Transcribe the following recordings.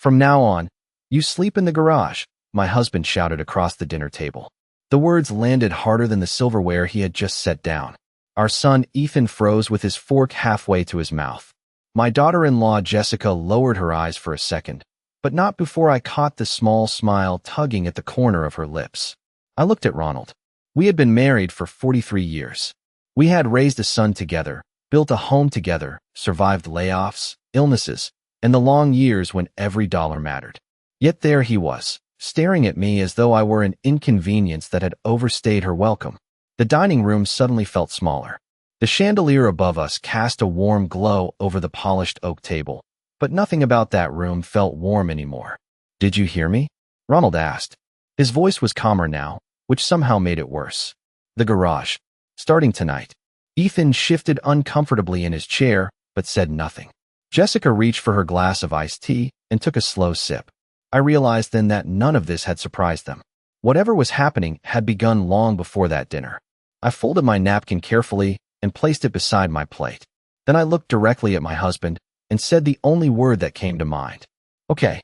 From now on, you sleep in the garage, my husband shouted across the dinner table. The words landed harder than the silverware he had just set down. Our son, Ethan, froze with his fork halfway to his mouth. My daughter-in-law, Jessica, lowered her eyes for a second, but not before I caught the small smile tugging at the corner of her lips. I looked at Ronald. We had been married for 43 years. We had raised a son together, built a home together, survived layoffs, illnesses, and the long years when every dollar mattered. Yet there he was, staring at me as though I were an inconvenience that had overstayed her welcome. The dining room suddenly felt smaller. The chandelier above us cast a warm glow over the polished oak table, but nothing about that room felt warm anymore. "Did you hear me?" Ronald asked. His voice was calmer now, which somehow made it worse. "The garage. Starting tonight." Ethan shifted uncomfortably in his chair, but said nothing. Jessica reached for her glass of iced tea and took a slow sip. I realized then that none of this had surprised them. Whatever was happening had begun long before that dinner. I folded my napkin carefully and placed it beside my plate. Then I looked directly at my husband and said the only word that came to mind. "Okay."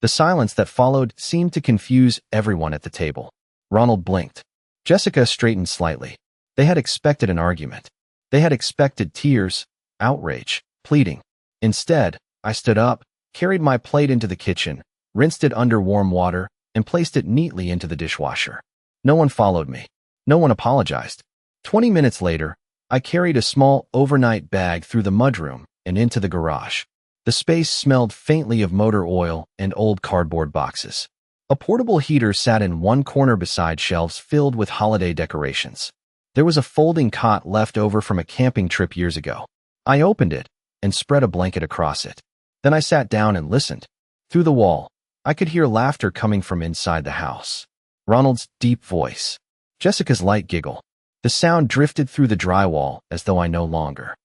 The silence that followed seemed to confuse everyone at the table. Ronald blinked. Jessica straightened slightly. They had expected an argument. They had expected tears, outrage, pleading. Instead, I stood up, carried my plate into the kitchen, rinsed it under warm water, and placed it neatly into the dishwasher. No one followed me. No one apologized. 20 minutes later, I carried a small overnight bag through the mudroom and into the garage. The space smelled faintly of motor oil and old cardboard boxes. A portable heater sat in one corner beside shelves filled with holiday decorations. There was a folding cot left over from a camping trip years ago. I opened it and spread a blanket across it. Then I sat down and listened. Through the wall, I could hear laughter coming from inside the house. Ronald's deep voice. Jessica's light giggle. The sound drifted through the drywall as though I no longer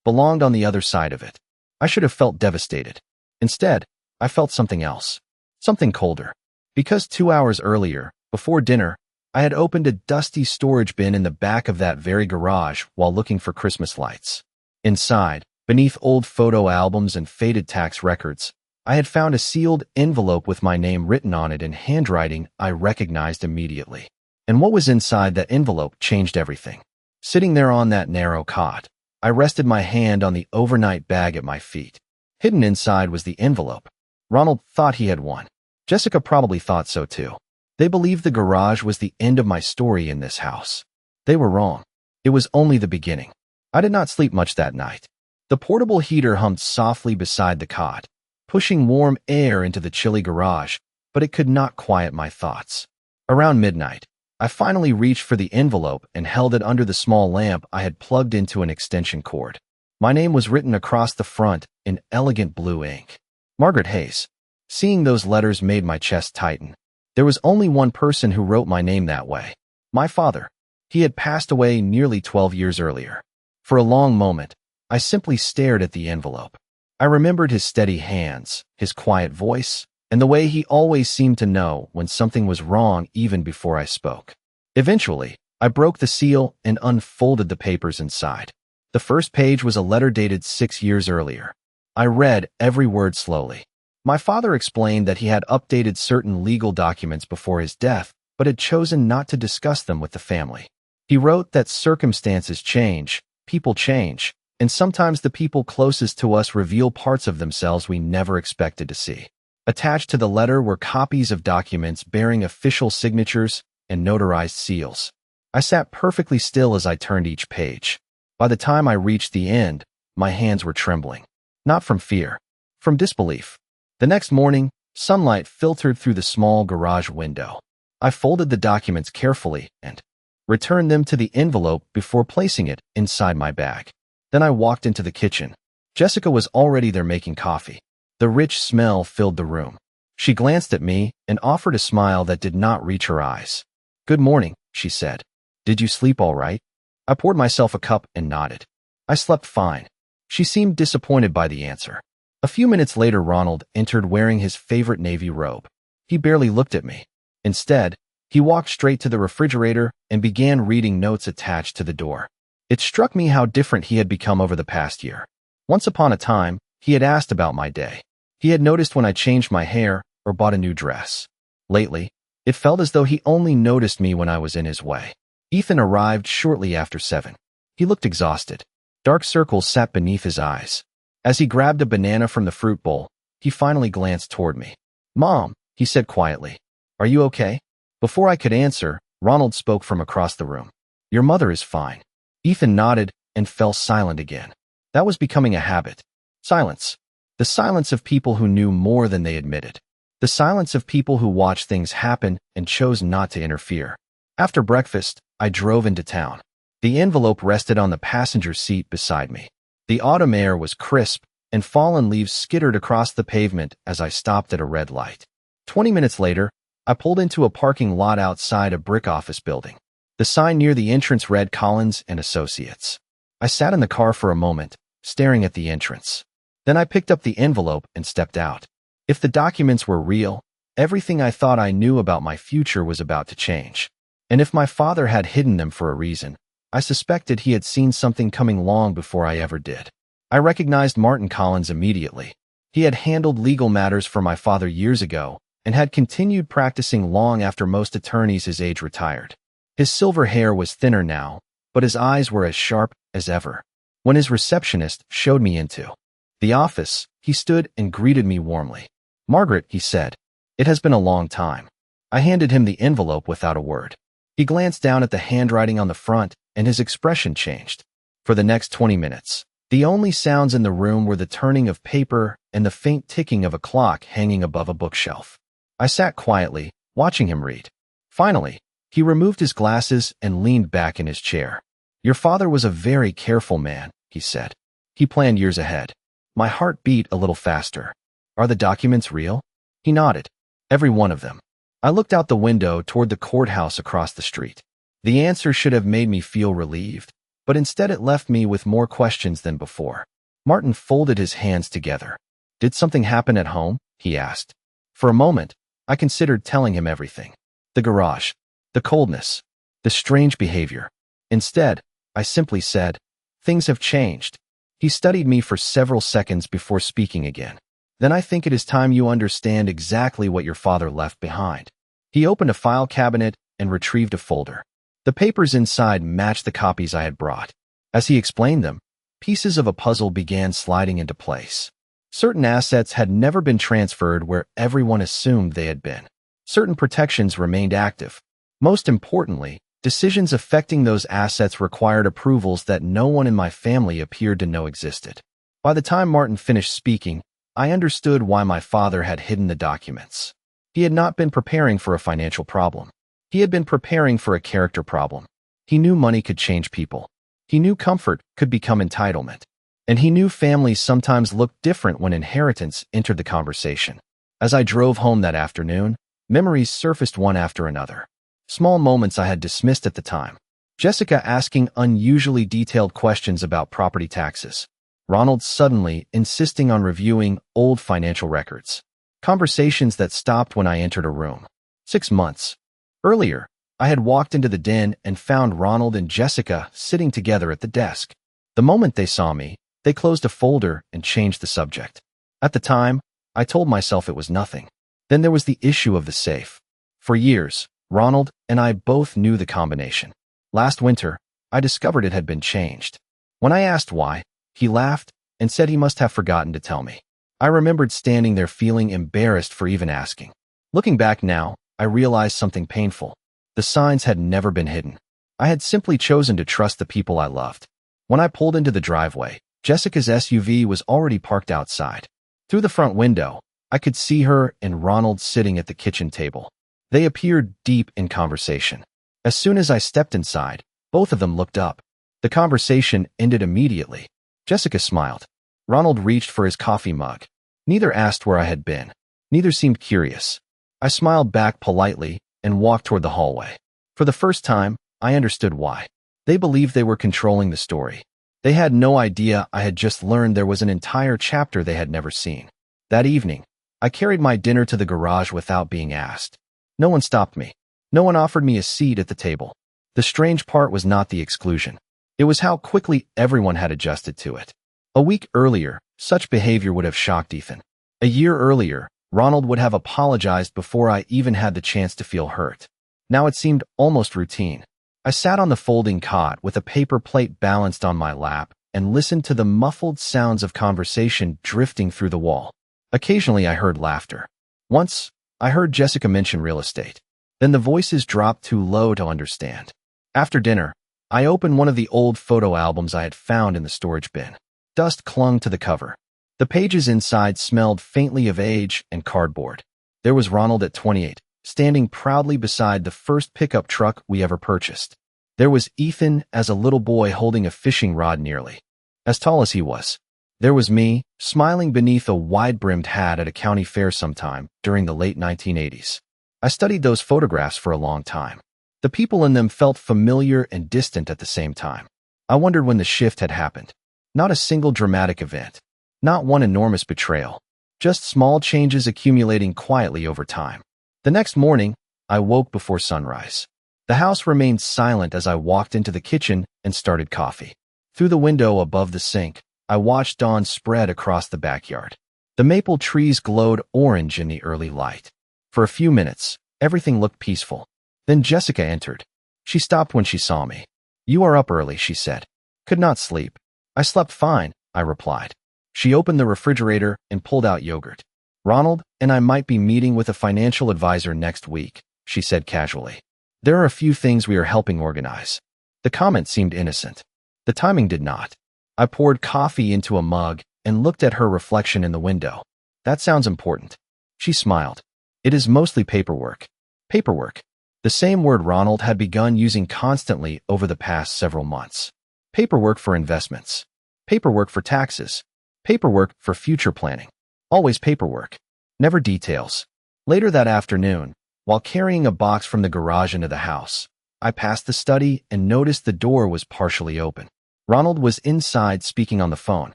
belonged on the other side of it. I should have felt devastated. Instead, I felt something else. Something colder. Because 2 hours earlier, before dinner, I had opened a dusty storage bin in the back of that very garage while looking for Christmas lights. Inside, beneath old photo albums and faded tax records, I had found a sealed envelope with my name written on it in handwriting I recognized immediately. And what was inside that envelope changed everything. Sitting there on that narrow cot, I rested my hand on the overnight bag at my feet. Hidden inside was the envelope. Ronald thought he had won. Jessica probably thought so too. They believed the garage was the end of my story in this house. They were wrong. It was only the beginning. I did not sleep much that night. The portable heater hummed softly beside the cot, pushing warm air into the chilly garage, but it could not quiet my thoughts. Around midnight, I finally reached for the envelope and held it under the small lamp I had plugged into an extension cord. My name was written across the front in elegant blue ink. Margaret Hayes. Seeing those letters made my chest tighten. There was only one person who wrote my name that way. My father. He had passed away nearly 12 years earlier. For a long moment, I simply stared at the envelope. I remembered his steady hands, his quiet voice, and the way he always seemed to know when something was wrong even before I spoke. Eventually, I broke the seal and unfolded the papers inside. The first page was a letter dated 6 years earlier. I read every word slowly. My father explained that he had updated certain legal documents before his death, but had chosen not to discuss them with the family. He wrote that circumstances change, people change, and sometimes the people closest to us reveal parts of themselves we never expected to see. Attached to the letter were copies of documents bearing official signatures and notarized seals. I sat perfectly still as I turned each page. By the time I reached the end, my hands were trembling. Not from fear, from disbelief. The next morning, sunlight filtered through the small garage window. I folded the documents carefully and returned them to the envelope before placing it inside my bag. Then I walked into the kitchen. Jessica was already there making coffee. The rich smell filled the room. She glanced at me and offered a smile that did not reach her eyes. "Good morning," she said. "Did you sleep all right?" I poured myself a cup and nodded. "I slept fine." She seemed disappointed by the answer. A few minutes later, Ronald entered wearing his favorite navy robe. He barely looked at me. Instead, he walked straight to the refrigerator and began reading notes attached to the door. It struck me how different he had become over the past year. Once upon a time, he had asked about my day. He had noticed when I changed my hair or bought a new dress. Lately, it felt as though he only noticed me when I was in his way. Ethan arrived shortly after 7. He looked exhausted. Dark circles sat beneath his eyes. As he grabbed a banana from the fruit bowl, he finally glanced toward me. "Mom," he said quietly. "Are you okay?" Before I could answer, Ronald spoke from across the room. "Your mother is fine." Ethan nodded and fell silent again. That was becoming a habit. Silence. The silence of people who knew more than they admitted. The silence of people who watched things happen and chose not to interfere. After breakfast, I drove into town. The envelope rested on the passenger seat beside me. The autumn air was crisp, and fallen leaves skittered across the pavement as I stopped at a red light. 20 minutes later, I pulled into a parking lot outside a brick office building. The sign near the entrance read Collins and Associates. I sat in the car for a moment, staring at the entrance. Then I picked up the envelope and stepped out. If the documents were real, everything I thought I knew about my future was about to change. And if my father had hidden them for a reason, I suspected he had seen something coming long before I ever did. I recognized Martin Collins immediately. He had handled legal matters for my father years ago and had continued practicing long after most attorneys his age retired. His silver hair was thinner now, but his eyes were as sharp as ever. When his receptionist showed me into the office, he stood and greeted me warmly. "Margaret," he said, "it has been a long time." I handed him the envelope without a word. He glanced down at the handwriting on the front, and his expression changed. For the next 20 minutes, the only sounds in the room were the turning of paper and the faint ticking of a clock hanging above a bookshelf. I sat quietly, watching him read. Finally, he removed his glasses and leaned back in his chair. "Your father was a very careful man," he said. "He planned years ahead." My heart beat a little faster. "Are the documents real?" He nodded. "Every one of them." I looked out the window toward the courthouse across the street. The answer should have made me feel relieved, but instead it left me with more questions than before. Martin folded his hands together. "Did something happen at home?" he asked. For a moment, I considered telling him everything. The garage, the coldness, the strange behavior. Instead, I simply said, "Things have changed." He studied me for several seconds before speaking again. "Then I think it is time you understand exactly what your father left behind." He opened a file cabinet and retrieved a folder. The papers inside matched the copies I had brought. As he explained them, pieces of a puzzle began sliding into place. Certain assets had never been transferred where everyone assumed they had been. Certain protections remained active. Most importantly, decisions affecting those assets required approvals that no one in my family appeared to know existed. By the time Martin finished speaking, I understood why my father had hidden the documents. He had not been preparing for a financial problem. He had been preparing for a character problem. He knew money could change people. He knew comfort could become entitlement. And he knew families sometimes looked different when inheritance entered the conversation. As I drove home that afternoon, memories surfaced one after another. Small moments I had dismissed at the time. Jessica asking unusually detailed questions about property taxes. Ronald suddenly insisting on reviewing old financial records. Conversations that stopped when I entered a room. 6 months earlier, I had walked into the den and found Ronald and Jessica sitting together at the desk. The moment they saw me, they closed a folder and changed the subject. At the time, I told myself it was nothing. Then there was the issue of the safe. For years, Ronald and I both knew the combination. Last winter, I discovered it had been changed. When I asked why, he laughed and said he must have forgotten to tell me. I remembered standing there feeling embarrassed for even asking. Looking back now, I realized something painful. The signs had never been hidden. I had simply chosen to trust the people I loved. When I pulled into the driveway, Jessica's SUV was already parked outside. Through the front window, I could see her and Ronald sitting at the kitchen table. They appeared deep in conversation. As soon as I stepped inside, both of them looked up. The conversation ended immediately. Jessica smiled. Ronald reached for his coffee mug. Neither asked where I had been. Neither seemed curious. I smiled back politely and walked toward the hallway. For the first time, I understood why. They believed they were controlling the story. They had no idea I had just learned there was an entire chapter they had never seen. That evening, I carried my dinner to the garage without being asked. No one stopped me. No one offered me a seat at the table. The strange part was not the exclusion. It was how quickly everyone had adjusted to it. A week earlier, such behavior would have shocked Ethan. A year earlier, Ronald would have apologized before I even had the chance to feel hurt. Now it seemed almost routine. I sat on the folding cot with a paper plate balanced on my lap and listened to the muffled sounds of conversation drifting through the wall. Occasionally I heard laughter. Once, I heard Jessica mention real estate. Then the voices dropped too low to understand. After dinner, I opened one of the old photo albums I had found in the storage bin. Dust clung to the cover. The pages inside smelled faintly of age and cardboard. There was Ronald at 28, standing proudly beside the first pickup truck we ever purchased. There was Ethan as a little boy holding a fishing rod nearly as tall as he was. There was me, smiling beneath a wide-brimmed hat at a county fair sometime during the late 1980s. I studied those photographs for a long time. The people in them felt familiar and distant at the same time. I wondered when the shift had happened. Not a single dramatic event. Not one enormous betrayal. Just small changes accumulating quietly over time. The next morning, I woke before sunrise. The house remained silent as I walked into the kitchen and started coffee. Through the window above the sink, I watched dawn spread across the backyard. The maple trees glowed orange in the early light. For a few minutes, everything looked peaceful. Then Jessica entered. She stopped when she saw me. "You are up early," she said. "Could not sleep." "I slept fine," I replied. She opened the refrigerator and pulled out yogurt. "Ronald and I might be meeting with a financial advisor next week," she said casually. "There are a few things we are helping organize." The comment seemed innocent. The timing did not. I poured coffee into a mug and looked at her reflection in the window. "That sounds important." She smiled. "It is mostly paperwork." Paperwork. The same word Ronald had begun using constantly over the past several months. Paperwork for investments. Paperwork for taxes. Paperwork for future planning. Always paperwork. Never details. Later that afternoon, while carrying a box from the garage into the house, I passed the study and noticed the door was partially open. Ronald was inside speaking on the phone.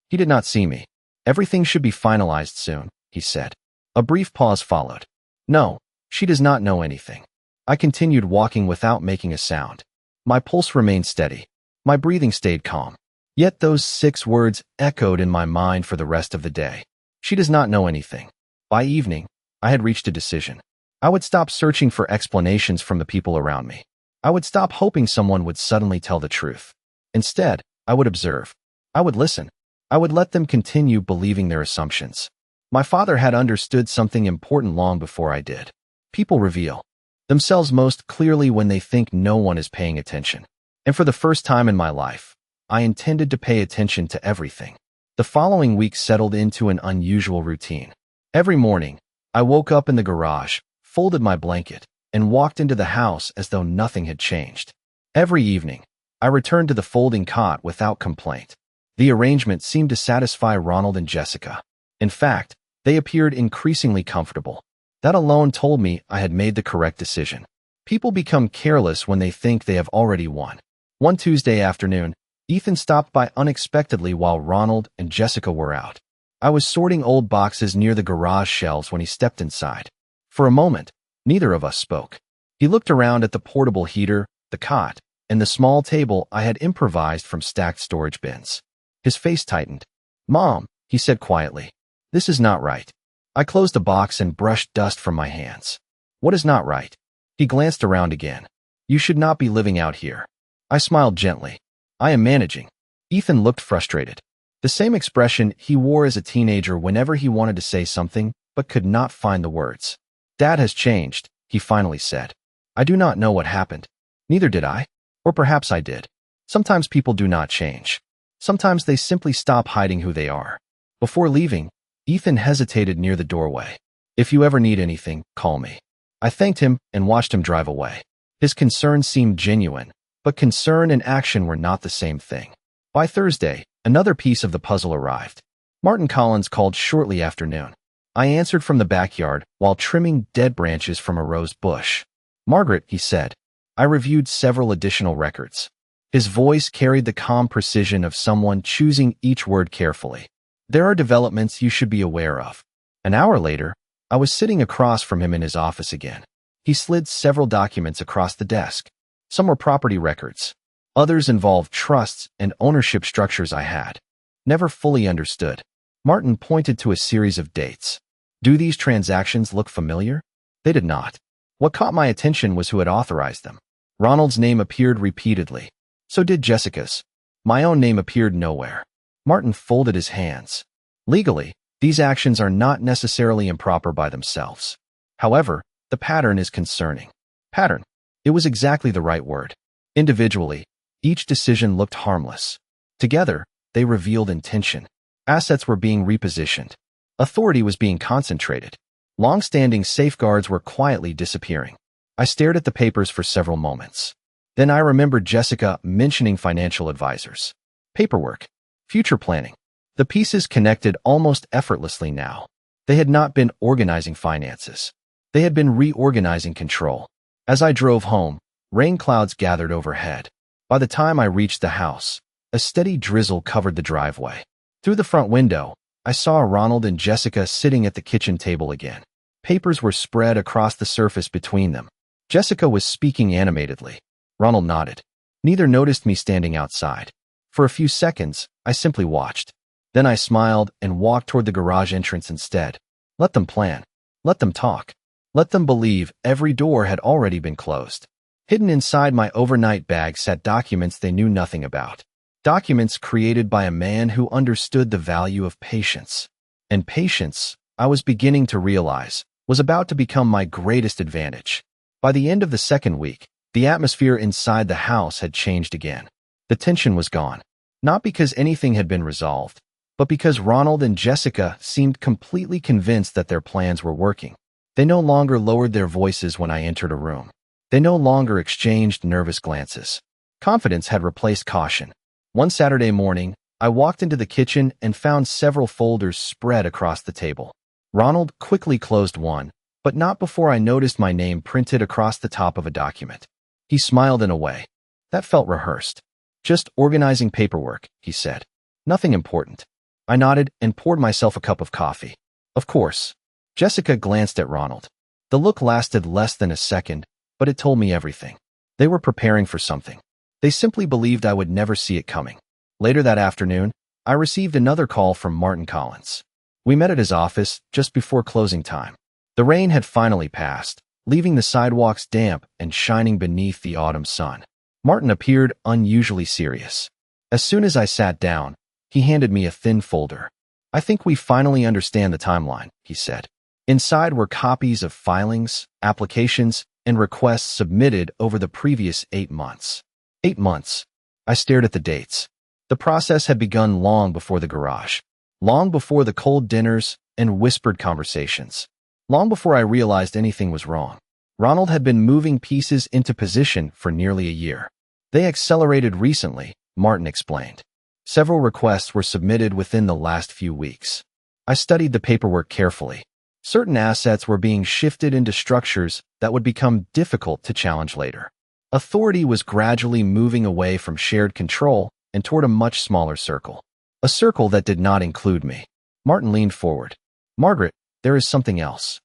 He did not see me. "Everything should be finalized soon," he said. A brief pause followed. "No, she does not know anything." I continued walking without making a sound. My pulse remained steady. My breathing stayed calm. Yet those 6 words echoed in my mind for the rest of the day. She does not know anything. By evening, I had reached a decision. I would stop searching for explanations from the people around me. I would stop hoping someone would suddenly tell the truth. Instead, I would observe. I would listen. I would let them continue believing their assumptions. My father had understood something important long before I did. People reveal themselves most clearly when they think no one is paying attention. And for the first time in my life, I intended to pay attention to everything. The following week settled into an unusual routine. Every morning, I woke up in the garage, folded my blanket, and walked into the house as though nothing had changed. Every evening, I returned to the folding cot without complaint. The arrangement seemed to satisfy Ronald and Jessica. In fact, they appeared increasingly comfortable. That alone told me I had made the correct decision. People become careless when they think they have already won. One Tuesday afternoon, Ethan stopped by unexpectedly while Ronald and Jessica were out. I was sorting old boxes near the garage shelves when he stepped inside. For a moment, neither of us spoke. He looked around at the portable heater, the cot, and the small table I had improvised from stacked storage bins. His face tightened. "Mom," he said quietly, "this is not right." I closed the box and brushed dust from my hands. "What is not right?" He glanced around again. "You should not be living out here." I smiled gently. "I am managing." Ethan looked frustrated. The same expression he wore as a teenager whenever he wanted to say something but could not find the words. "Dad has changed," he finally said. "I do not know what happened. Neither did I. Or perhaps I did. Sometimes people do not change. Sometimes they simply stop hiding who they are." Before leaving, Ethan hesitated near the doorway. "If you ever need anything, call me." I thanked him and watched him drive away. His concern seemed genuine, but concern and action were not the same thing. By Thursday, another piece of the puzzle arrived. Martin Collins called shortly after noon. I answered from the backyard while trimming dead branches from a rose bush. "Margaret," he said. I reviewed several additional records. His voice carried the calm precision of someone choosing each word carefully. "There are developments you should be aware of." An hour later, I was sitting across from him in his office again. He slid several documents across the desk. Some were property records. Others involved trusts and ownership structures I had never fully understood. Martin pointed to a series of dates. Do these transactions look familiar? They did not. What caught my attention was who had authorized them. Ronald's name appeared repeatedly. So did Jessica's. My own name appeared nowhere. Martin folded his hands. Legally, these actions are not necessarily improper by themselves. However, the pattern is concerning. Pattern. It was exactly the right word. Individually, each decision looked harmless. Together, they revealed intention. Assets were being repositioned. Authority was being concentrated. Long-standing safeguards were quietly disappearing. I stared at the papers for several moments. Then I remembered Jessica mentioning financial advisors. Paperwork. Future planning. The pieces connected almost effortlessly now. They had not been organizing finances. They had been reorganizing control. As I drove home, rain clouds gathered overhead. By the time I reached the house, a steady drizzle covered the driveway. Through the front window, I saw Ronald and Jessica sitting at the kitchen table again. Papers were spread across the surface between them. Jessica was speaking animatedly. Ronald nodded. Neither noticed me standing outside. For a few seconds, I simply watched. Then I smiled and walked toward the garage entrance instead. Let them plan. Let them talk. Let them believe every door had already been closed. Hidden inside my overnight bag sat documents they knew nothing about. Documents created by a man who understood the value of patience. And patience, I was beginning to realize, was about to become my greatest advantage. By the end of the second week, the atmosphere inside the house had changed again. The tension was gone. Not because anything had been resolved, but because Ronald and Jessica seemed completely convinced that their plans were working. They no longer lowered their voices when I entered a room. They no longer exchanged nervous glances. Confidence had replaced caution. One Saturday morning, I walked into the kitchen and found several folders spread across the table. Ronald quickly closed one, but not before I noticed my name printed across the top of a document. He smiled in a way that felt rehearsed. Just organizing paperwork, he said. Nothing important. I nodded and poured myself a cup of coffee. Of course. Jessica glanced at Ronald. The look lasted less than a second, but it told me everything. They were preparing for something. They simply believed I would never see it coming. Later that afternoon, I received another call from Martin Collins. We met at his office just before closing time. The rain had finally passed, leaving the sidewalks damp and shining beneath the autumn sun. Martin appeared unusually serious. As soon as I sat down, he handed me a thin folder. I think we finally understand the timeline, he said. Inside were copies of filings, applications, and requests submitted over the previous 8 months. 8 months. I stared at the dates. The process had begun long before the garage, long before the cold dinners and whispered conversations, long before I realized anything was wrong. Ronald had been moving pieces into position for nearly a year. They accelerated recently, Martin explained. Several requests were submitted within the last few weeks. I studied the paperwork carefully. Certain assets were being shifted into structures that would become difficult to challenge later. Authority was gradually moving away from shared control and toward a much smaller circle. A circle that did not include me. Martin leaned forward. Margaret, there is something else.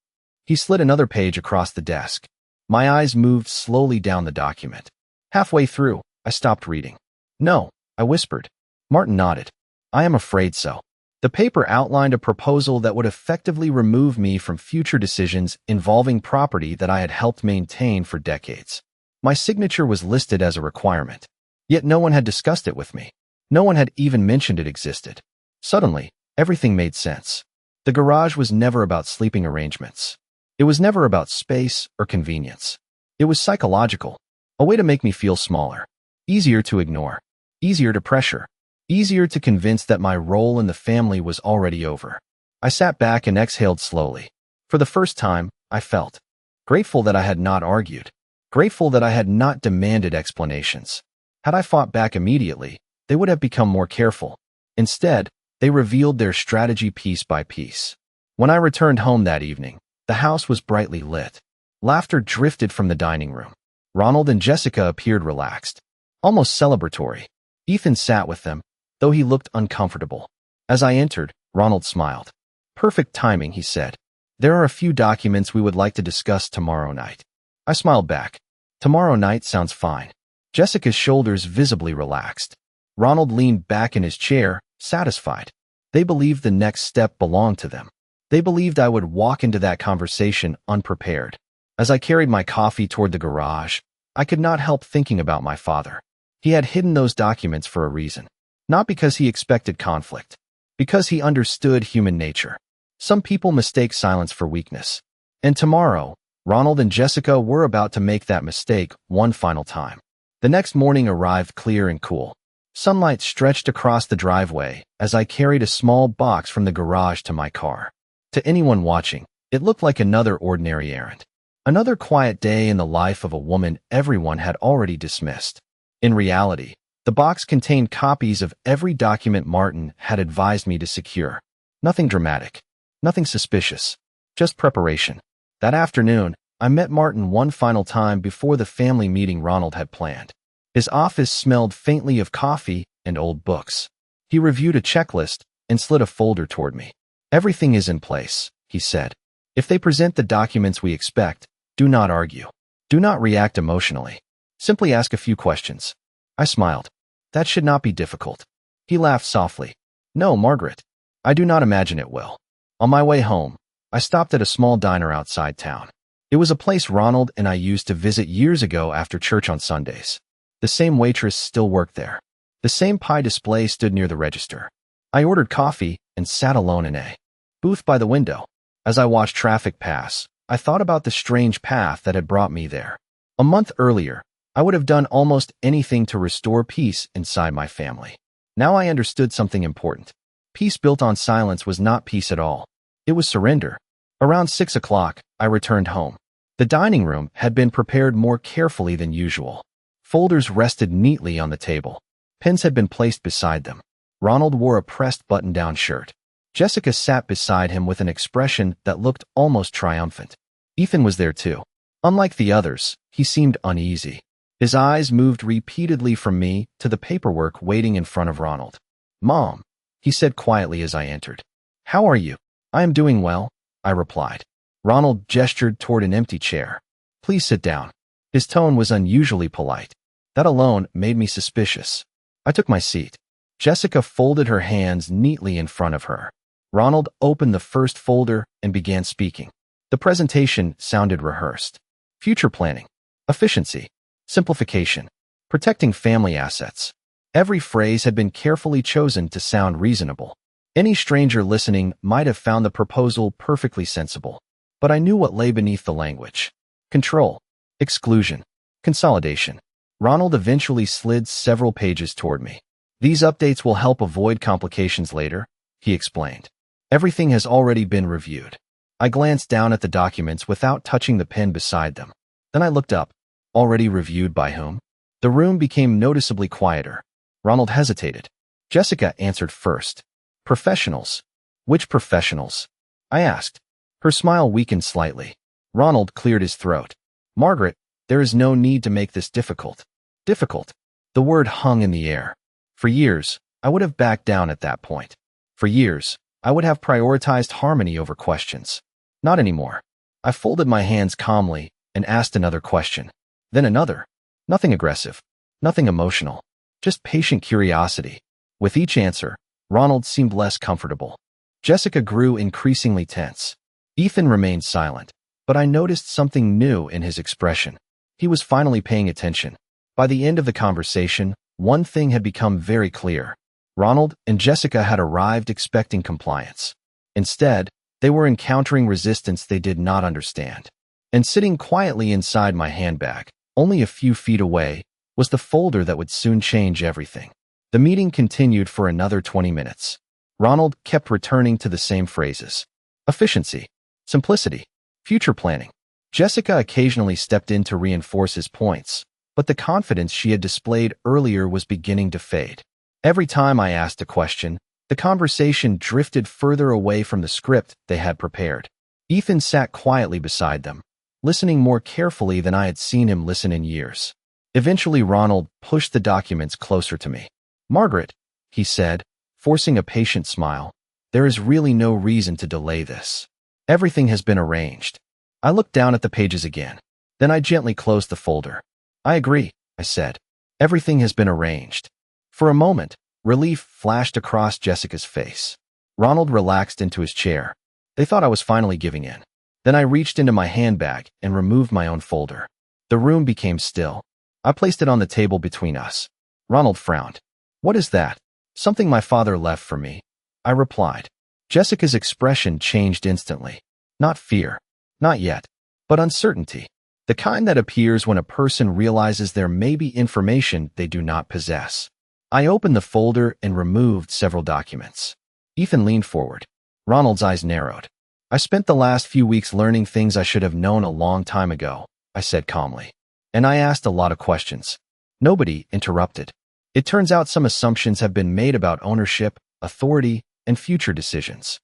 He slid another page across the desk. My eyes moved slowly down the document. Halfway through, I stopped reading. No, I whispered. Martin nodded. I am afraid so. The paper outlined a proposal that would effectively remove me from future decisions involving property that I had helped maintain for decades. My signature was listed as a requirement. Yet no one had discussed it with me. No one had even mentioned it existed. Suddenly, everything made sense. The garage was never about sleeping arrangements. It was never about space or convenience. It was psychological, a way to make me feel smaller, easier to ignore, easier to pressure, easier to convince that my role in the family was already over. I sat back and exhaled slowly. For the first time, I felt grateful that I had not argued, grateful that I had not demanded explanations. Had I fought back immediately, they would have become more careful. Instead, they revealed their strategy piece by piece. When I returned home that evening, the house was brightly lit. Laughter drifted from the dining room. Ronald and Jessica appeared relaxed, almost celebratory. Ethan sat with them, though he looked uncomfortable. As I entered, Ronald smiled. Perfect timing, he said. There are a few documents we would like to discuss tomorrow night. I smiled back. Tomorrow night sounds fine. Jessica's shoulders visibly relaxed. Ronald leaned back in his chair, satisfied. They believed the next step belonged to them. They believed I would walk into that conversation unprepared. As I carried my coffee toward the garage, I could not help thinking about my father. He had hidden those documents for a reason. Not because he expected conflict. Because he understood human nature. Some people mistake silence for weakness. And tomorrow, Ronald and Jessica were about to make that mistake one final time. The next morning arrived clear and cool. Sunlight stretched across the driveway as I carried a small box from the garage to my car. To anyone watching, it looked like another ordinary errand. Another quiet day in the life of a woman everyone had already dismissed. In reality, the box contained copies of every document Martin had advised me to secure. Nothing dramatic. Nothing suspicious. Just preparation. That afternoon, I met Martin one final time before the family meeting Ronald had planned. His office smelled faintly of coffee and old books. He reviewed a checklist and slid a folder toward me. "Everything is in place," he said. "If they present the documents we expect, do not argue. Do not react emotionally. Simply ask a few questions." I smiled. "That should not be difficult." He laughed softly. "No, Margaret. I do not imagine it will." On my way home, I stopped at a small diner outside town. It was a place Ronald and I used to visit years ago after church on Sundays. The same waitress still worked there. The same pie display stood near the register. I ordered coffee and sat alone in a booth by the window. As I watched traffic pass, I thought about the strange path that had brought me there. A month earlier, I would have done almost anything to restore peace inside my family. Now I understood something important. Peace built on silence was not peace at all. It was surrender. Around 6 o'clock, I returned home. The dining room had been prepared more carefully than usual. Folders rested neatly on the table. Pens had been placed beside them. Ronald wore a pressed button-down shirt. Jessica sat beside him with an expression that looked almost triumphant. Ethan was there too. Unlike the others, he seemed uneasy. His eyes moved repeatedly from me to the paperwork waiting in front of Ronald. "Mom," he said quietly as I entered. "How are you?" "I am doing well," I replied. Ronald gestured toward an empty chair. "Please sit down." His tone was unusually polite. That alone made me suspicious. I took my seat. Jessica folded her hands neatly in front of her. Ronald opened the first folder and began speaking. The presentation sounded rehearsed. Future planning, efficiency, simplification, protecting family assets. Every phrase had been carefully chosen to sound reasonable. Any stranger listening might have found the proposal perfectly sensible. But I knew what lay beneath the language. Control, exclusion, consolidation. Ronald eventually slid several pages toward me. "These updates will help avoid complications later," he explained. "Everything has already been reviewed." I glanced down at the documents without touching the pen beside them. Then I looked up. Already reviewed by whom? The room became noticeably quieter. Ronald hesitated. Jessica answered first. "Professionals." "Which professionals?" I asked. Her smile weakened slightly. Ronald cleared his throat. "Margaret, there is no need to make this difficult." Difficult. The word hung in the air. For years, I would have backed down at that point. For years, I would have prioritized harmony over questions. Not anymore. I folded my hands calmly and asked another question. Then another. Nothing aggressive. Nothing emotional. Just patient curiosity. With each answer, Ronald seemed less comfortable. Jessica grew increasingly tense. Ethan remained silent, but I noticed something new in his expression. He was finally paying attention. By the end of the conversation, one thing had become very clear. Ronald and Jessica had arrived expecting compliance. Instead, they were encountering resistance they did not understand. And sitting quietly inside my handbag, only a few feet away, was the folder that would soon change everything. The meeting continued for another 20 minutes. Ronald kept returning to the same phrases. Efficiency, simplicity, future planning. Jessica occasionally stepped in to reinforce his points, but the confidence she had displayed earlier was beginning to fade. Every time I asked a question, the conversation drifted further away from the script they had prepared. Ethan sat quietly beside them, listening more carefully than I had seen him listen in years. Eventually, Ronald pushed the documents closer to me. "Margaret," he said, forcing a patient smile, "there is really no reason to delay this. Everything has been arranged." I looked down at the pages again. Then I gently closed the folder. "I agree," I said. "Everything has been arranged." For a moment, relief flashed across Jessica's face. Ronald relaxed into his chair. They thought I was finally giving in. Then I reached into my handbag and removed my own folder. The room became still. I placed it on the table between us. Ronald frowned. What is that? Something my father left for me, I replied. Jessica's expression changed instantly. Not fear. Not yet. But uncertainty. The kind that appears when a person realizes there may be information they do not possess. I opened the folder and removed several documents. Ethan leaned forward. Ronald's eyes narrowed. I spent the last few weeks learning things I should have known a long time ago, I said calmly. And I asked a lot of questions. Nobody interrupted. It turns out some assumptions have been made about ownership, authority, and future decisions.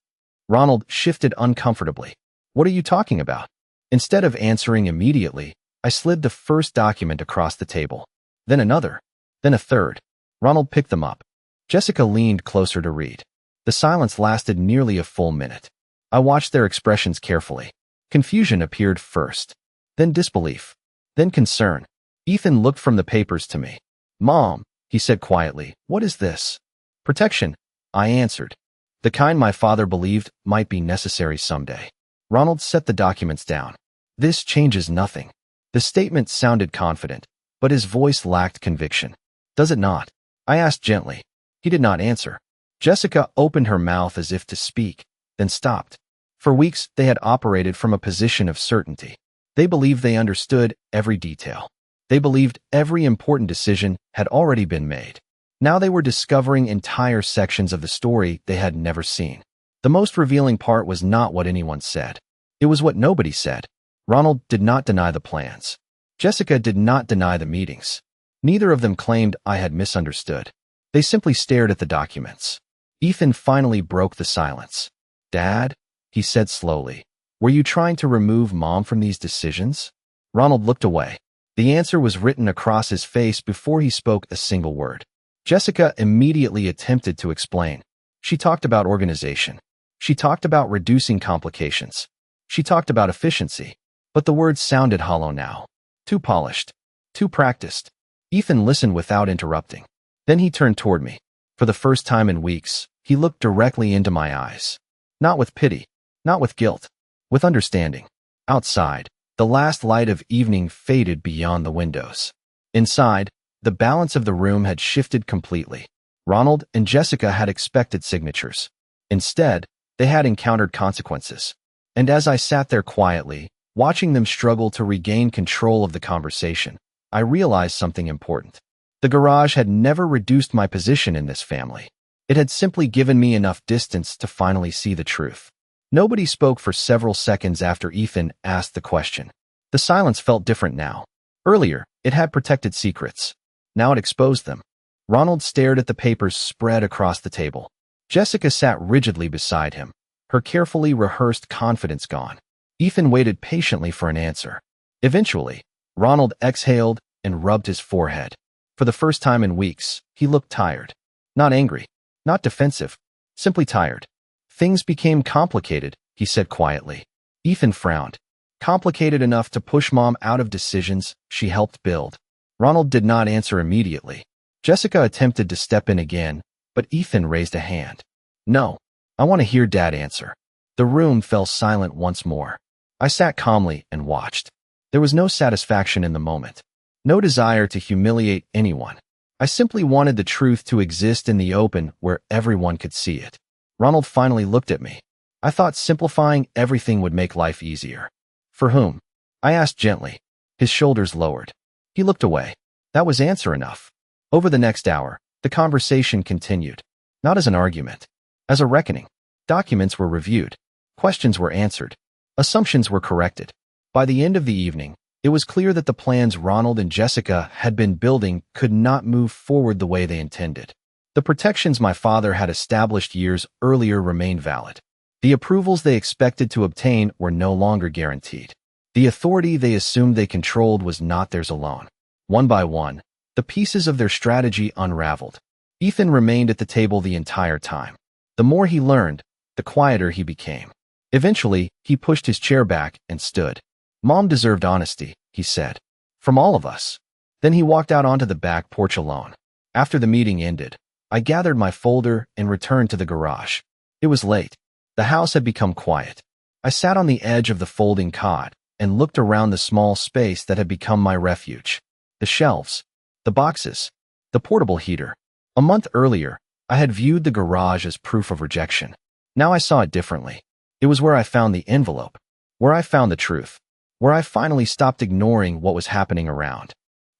Ronald shifted uncomfortably. What are you talking about? Instead of answering immediately, I slid the first document across the table. Then another. Then a third. Ronald picked them up. Jessica leaned closer to read. The silence lasted nearly a full minute. I watched their expressions carefully. Confusion appeared first. Then disbelief. Then concern. Ethan looked from the papers to me. Mom, he said quietly, what is this? Protection, I answered. The kind my father believed might be necessary someday. Ronald set the documents down. This changes nothing. The statement sounded confident, but his voice lacked conviction. Does it not? I asked gently. He did not answer. Jessica opened her mouth as if to speak, then stopped. For weeks, they had operated from a position of certainty. They believed they understood every detail. They believed every important decision had already been made. Now they were discovering entire sections of the story they had never seen. The most revealing part was not what anyone said. It was what nobody said. Ronald did not deny the plans. Jessica did not deny the meetings. Neither of them claimed I had misunderstood. They simply stared at the documents. Ethan finally broke the silence. Dad, he said slowly, were you trying to remove Mom from these decisions? Ronald looked away. The answer was written across his face before he spoke a single word. Jessica immediately attempted to explain. She talked about organization. She talked about reducing complications. She talked about efficiency. But the words sounded hollow now. Too polished. Too practiced. Ethan listened without interrupting. Then he turned toward me. For the first time in weeks, he looked directly into my eyes. Not with pity. Not with guilt. With understanding. Outside, the last light of evening faded beyond the windows. Inside, the balance of the room had shifted completely. Ronald and Jessica had expected signatures. Instead, they had encountered consequences. And as I sat there quietly, watching them struggle to regain control of the conversation, I realized something important. The garage had never reduced my position in this family. It had simply given me enough distance to finally see the truth. Nobody spoke for several seconds after Ethan asked the question. The silence felt different now. Earlier, it had protected secrets. Now it exposed them. Ronald stared at the papers spread across the table. Jessica sat rigidly beside him, her carefully rehearsed confidence gone. Ethan waited patiently for an answer. Eventually, Ronald exhaled and rubbed his forehead. For the first time in weeks, he looked tired. Not angry, not defensive, simply tired. Things became complicated, he said quietly. Ethan frowned. Complicated enough to push Mom out of decisions she helped build. Ronald did not answer immediately. Jessica attempted to step in again, but Ethan raised a hand. No, I want to hear Dad answer. The room fell silent once more. I sat calmly and watched. There was no satisfaction in the moment. No desire to humiliate anyone. I simply wanted the truth to exist in the open where everyone could see it. Ronald finally looked at me. I thought simplifying everything would make life easier. For whom? I asked gently. His shoulders lowered. He looked away. That was answer enough. Over the next hour, the conversation continued. Not as an argument. As a reckoning. Documents were reviewed. Questions were answered. Assumptions were corrected. By the end of the evening, it was clear that the plans Ronald and Jessica had been building could not move forward the way they intended. The protections my father had established years earlier remained valid. The approvals they expected to obtain were no longer guaranteed. The authority they assumed they controlled was not theirs alone. One by one, the pieces of their strategy unraveled. Ethan remained at the table the entire time. The more he learned, the quieter he became. Eventually, he pushed his chair back and stood. Mom deserved honesty, he said. From all of us. Then he walked out onto the back porch alone. After the meeting ended, I gathered my folder and returned to the garage. It was late. The house had become quiet. I sat on the edge of the folding cot and looked around the small space that had become my refuge. The shelves, the boxes, the portable heater. A month earlier, I had viewed the garage as proof of rejection. Now I saw it differently. It was where I found the envelope, where I found the truth, where I finally stopped ignoring what was happening around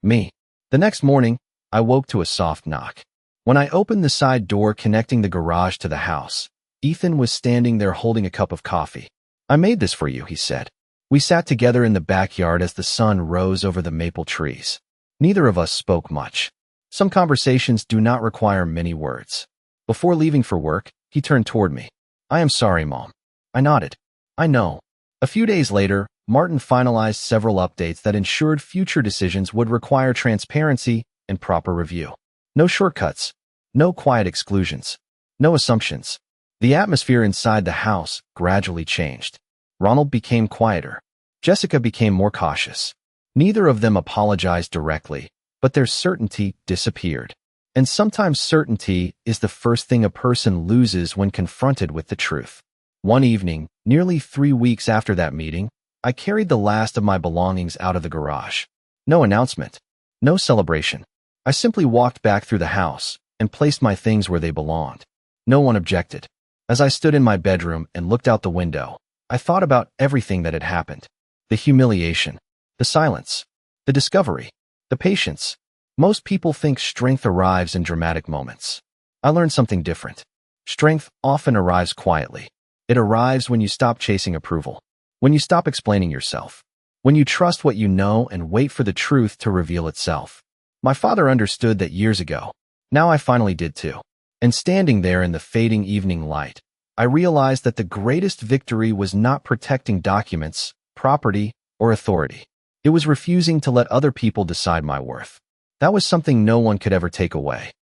me. The next morning, I woke to a soft knock. When I opened the side door connecting the garage to the house, Ethan was standing there holding a cup of coffee. "I made this for you," he said. We sat together in the backyard as the sun rose over the maple trees. Neither of us spoke much. Some conversations do not require many words. Before leaving for work, he turned toward me. "I am sorry, Mom." I nodded. "I know." A few days later, Martin finalized several updates that ensured future decisions would require transparency and proper review. No shortcuts. No quiet exclusions. No assumptions. The atmosphere inside the house gradually changed. Ronald became quieter. Jessica became more cautious. Neither of them apologized directly, but their certainty disappeared. And sometimes certainty is the first thing a person loses when confronted with the truth. One evening, nearly 3 weeks after that meeting, I carried the last of my belongings out of the garage. No announcement. No celebration. I simply walked back through the house and placed my things where they belonged. No one objected. As I stood in my bedroom and looked out the window, I thought about everything that had happened. The humiliation, the silence, the discovery, the patience. Most people think strength arrives in dramatic moments. I learned something different. Strength often arrives quietly. It arrives when you stop chasing approval, when you stop explaining yourself, when you trust what you know and wait for the truth to reveal itself. My father understood that years ago. Now I finally did too. And standing there in the fading evening light, I realized that the greatest victory was not protecting documents, property, or authority. It was refusing to let other people decide my worth. That was something no one could ever take away.